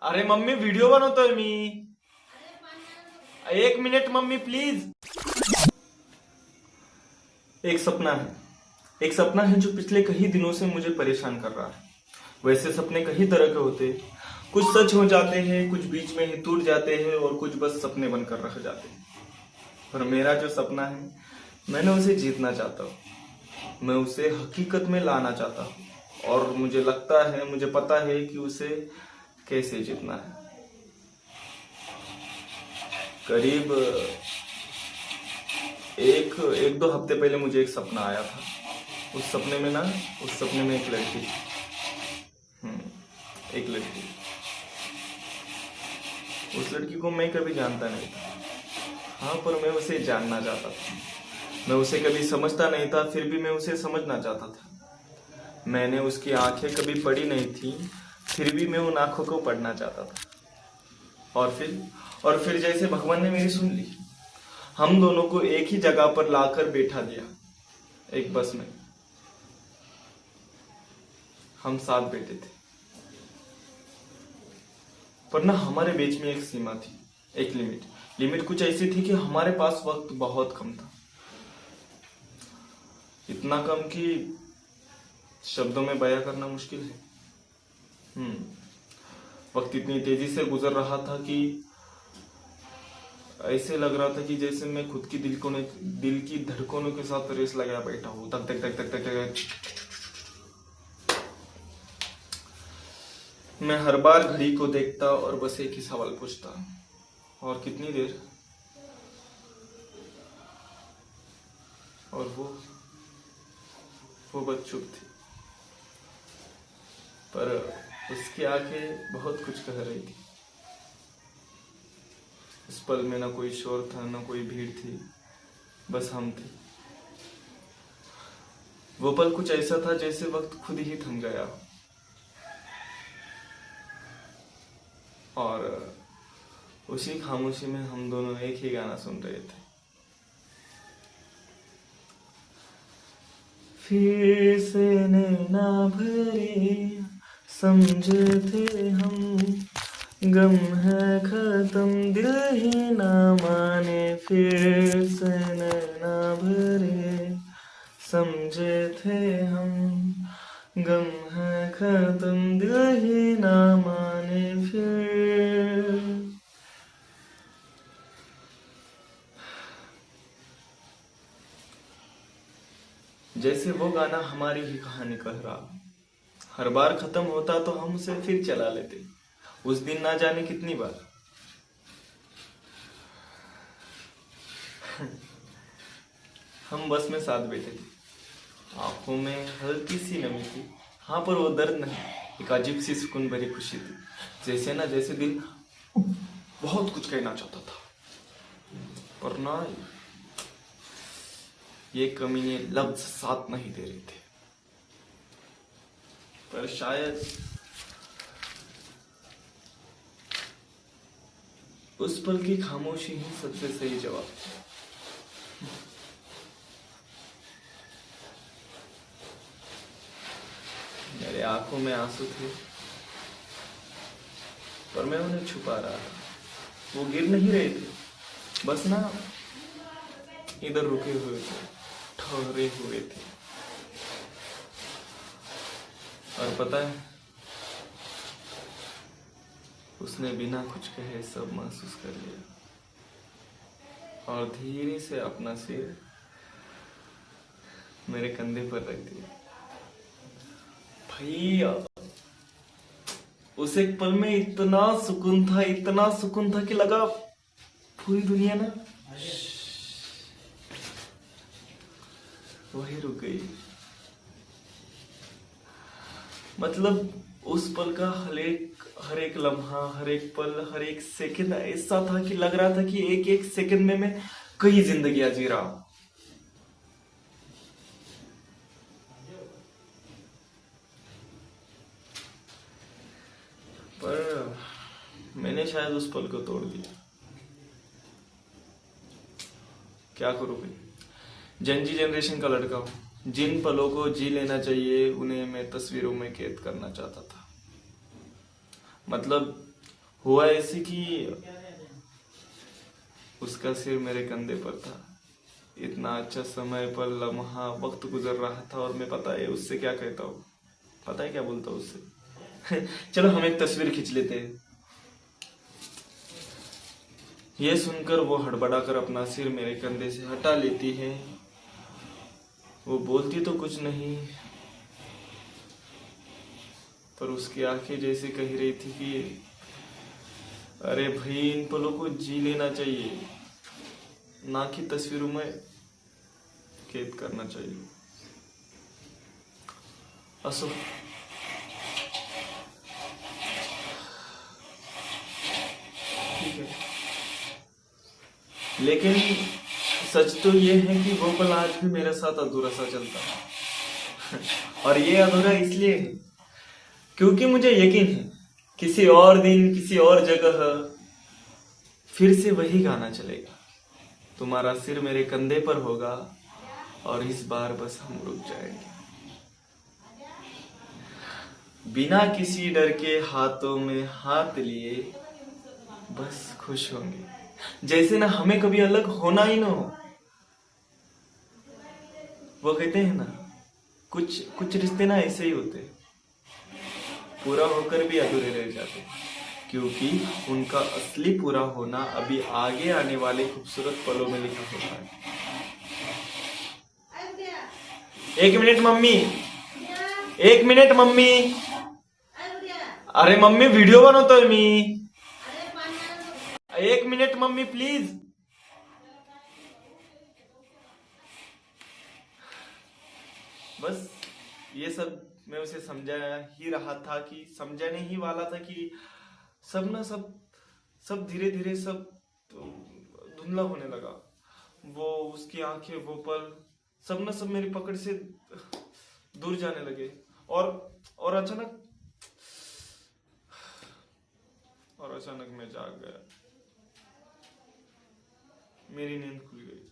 अरे mummy video बनवतोय मी. 1 minute mummy please. एक सपना है. एक सपना है जो पिछले कई दिनों से मुझे परेशान कर रहा है. वैसे सपने कई तरह के होते हैं. कुछ सच हो जाते हैं, कुछ बीच में ही टूट जाते हैं और कुछ बस सपने बनकर रह जाते हैं. पर मेरा जो सपना है मैंने उसे जीतना चाहता हूँ. मैं उसे हकीकत में लाना चाहता हूँ और मुझे लगता है, मुझे पता है कि उसे कैसे जीतना है. करीब एक दो हफ्ते पहले मुझे एक सपना आया था. उस सपने में एक लड़की थी. एक लड़की. उस लड़की को मैं कभी जानता नहीं था. हाँ, पर मैं उसे जानना चाहता था. मैं उसे कभी समझता नहीं था, फिर भी मैं उसे समझना चाहता था. मैंने उसकी आंखें कभी पढ़ी नहीं थी, फिर भी मैं उन आंखों को पढ़ना चाहता था. और फिर जैसे भगवान ने मेरी सुन ली. हम दोनों को एक ही जगह पर लाकर बैठा दिया, एक बस में. हम साथ बैठे थे, पर ना हमारे बीच में एक सीमा थी, एक लिमिट कुछ ऐसी थी कि हमारे पास वक्त बहुत कम था. इतना कम कि शब्दों में बयां करना मुश्किल है. वक्त इतनी तेजी से गुजर रहा था कि ऐसे लग रहा था कि जैसे मैं खुद की दिल की धड़कनों के साथ रेस लगा बैठा हूं. तक तक तक तक तक तक. मैं हर बार घड़ी को देखता और बस एक ही सवाल पूछता, और कितनी देर. और वो बस चुप थी, पर उसकी आंखें बहुत कुछ कह रही थी. इस पल में ना कोई शोर था, ना कोई भीड़ थी, बस हम थे. वो पल कुछ ऐसा था जैसे वक्त खुद ही थम गया. और उसी खामोशी में हम दोनों एक ही गाना सुन रहे थे. फिर से नैना भरे समझे थे हम, गम है खत्म दिल ही ना माने. फिर से नैना भरे समझे थे हम, गम है खत्म दिल ही ना माने. फिर जैसे वो गाना हमारी ही कहानी कह रहा. हर बार खत्म होता तो हम उसे फिर चला लेते. उस दिन ना जाने कितनी बार हम बस में साथ बैठे थे. आंखों में हल्की सी नमी थी. हाँ, पर वो दर्द नहीं, एक अजीब सी सुकून भरी खुशी थी. जैसे दिल बहुत कुछ कहना चाहता था, पर ना ये कमीने लफ्ज साथ नहीं दे रहे थे. पर शायद उस पल की खामोशी ही सबसे सही जवाब थी. मेरे आंखों में आंसू थे, पर मैं उन्हें छुपा रहा था. वो गिर नहीं रहे थे, बस ना इधर रुके हुए थे, ठहरे हुए थे. और पता है, उसने बिना कुछ कहे सब महसूस कर लिया और धीरे से अपना सिर मेरे कंधे पर रख दिया. भैया, उस एक पल में इतना सुकून था कि लगा पूरी दुनिया ना वही रुक गई. मतलब उस पल का हर एक लम्हा, हर एक पल, हर एक सेकंड ऐसा था कि लग रहा था कि एक एक सेकंड में मैं कई जिंदगियां जी रहा हूं. पर मैंने शायद उस पल को तोड़ दिया. क्या करूं भाई, जनजी जनरेशन का लड़का हूं. जिन पलों को जी लेना चाहिए उन्हें मैं तस्वीरों में कैद करना चाहता था. मतलब हुआ ऐसे कि उसका सिर मेरे कंधे पर था। इतना अच्छा समय पर लम्हा वक्त गुजर रहा था और मैं पता है उससे क्या कहता हूँ, पता है क्या बोलता हूँ उससे? चलो हम एक तस्वीर खींच लेते हैं। ये सुनकर वो हड़बड़ाकर अपना सिर मेरे कंधे से हटा लेती है। वो बोलती तो कुछ नहीं, पर उसकी आंखें जैसे कह रही थी कि अरे भाई, इन पलों को जी लेना चाहिए, ना कि तस्वीरों में कैद करना चाहिए। असो ठीक है, लेकिन सच तो ये है कि वो पल आज भी मेरे साथ अधूरा सा चलता है। और ये अधूरा इसलिए है क्योंकि मुझे यकीन है किसी और दिन किसी और जगह फिर से वही गाना चलेगा। तुम्हारा सिर मेरे कंधे पर होगा और इस बार बस हम रुक जाएंगे, बिना किसी डर के हाथों में हाथ लिए बस खुश होंगे, जैसे ना हमें कभी अलग होना ही ना हो। वो कहते हैं ना, कुछ कुछ रिश्ते ना ऐसे ही होते हैं, पूरा होकर भी अधूरे रह जाते हैं, क्योंकि उनका असली पूरा होना अभी आगे आने वाले खूबसूरत पलों में लिखा होता है। एक मिनट मम्मी, एक मिनट मम्मी, अरे मम्मी वीडियो बनवतोय मी, एक मिनिट मम्मी प्लीज। बस ये सब मैं उसे समझा ही रहा था, कि समझाने ही वाला था कि सब ना सब सब धीरे धीरे सब धुंधला होने लगा। वो उसकी आंखें, वो पल, सब ना सब मेरी पकड़ से दूर जाने लगे। और अचानक मैं जाग गया, मेरी नींद खुल गई,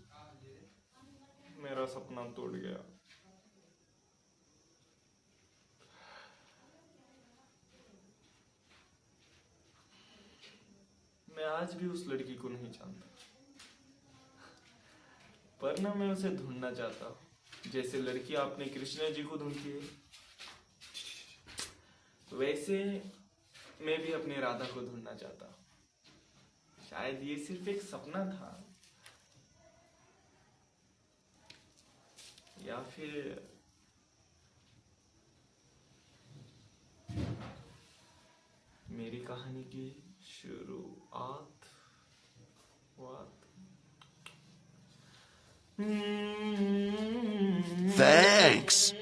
मेरा सपना टूट गया। मैं आज भी उस लड़की को नहीं जानता, पर ना मैं उसे ढूंढना चाहता हूँ, जैसे लड़की आपने कृष्ण जी को ढूंढी है, वैसे मैं भी अपनी राधा को ढूंढना चाहता हूँ। शायद ये सिर्फ एक सपना था, या फिर मेरी कहानी की शुरुआत। Thanks.